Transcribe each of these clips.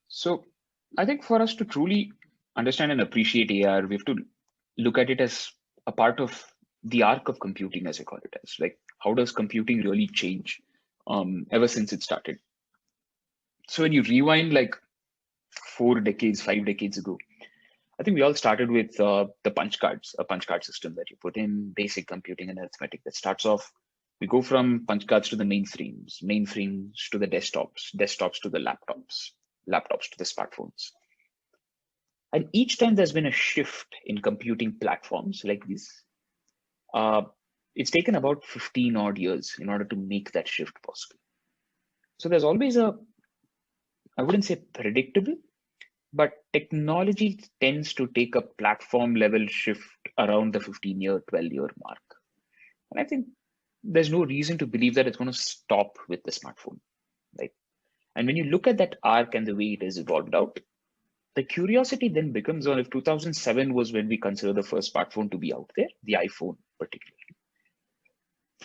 So I think for us to truly understand and appreciate AR, we have to look at it as a part of the arc of computing, as I call it as. Like, how does computing really change ever since it started? So when you rewind like 4 decades, 5 decades ago, I think we all started with the punch cards, a punch card system that you put in basic computing and arithmetic that starts off. We go from punch cards to the mainframes to the desktops to the laptops to the smartphones. And each time there's been a shift in computing platforms like this, uh, it's taken about 15 odd years in order to make that shift possible. So there's always I wouldn't say predictable, but technology tends to take a platform level shift around the 15-year, 12-year mark. And I think there's no reason to believe that it's going to stop with the smartphone, right? And when you look at that arc and the way it has evolved out, the curiosity then becomes on if 2007 was when we consider the first smartphone to be out there, the iPhone particularly.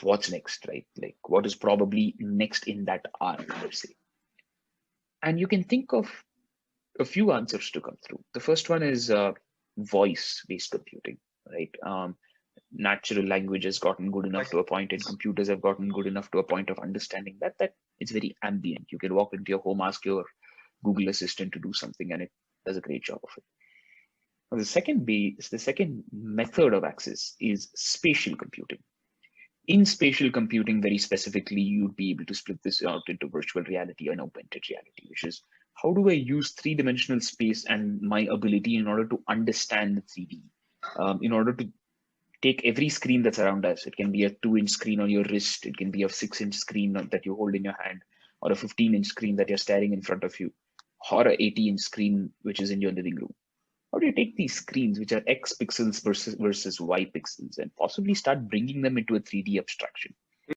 What's next, right? Like what is probably next in that arc, per se. And you can think of a few answers to come through. The first one is voice-based computing, right? Natural language has gotten good enough to a point, and computers have gotten good enough to a point of understanding that it's very ambient. You can walk into your home, ask your Google Assistant to do something, and it does a great job of it. Now, the second method of access is spatial computing. In spatial computing, very specifically, you'd be able to split this out into virtual reality and augmented reality, which is how do I use three-dimensional space and my ability in order to understand 3D, in order to take every screen that's around us. It can be a 2-inch screen on your wrist. It can be a 6-inch screen that you hold in your hand, or a 15-inch screen that you're staring in front of you, or a 80-inch screen which is in your living room. How do you take these screens, which are X pixels versus Y pixels, and possibly start bringing them into a 3D abstraction?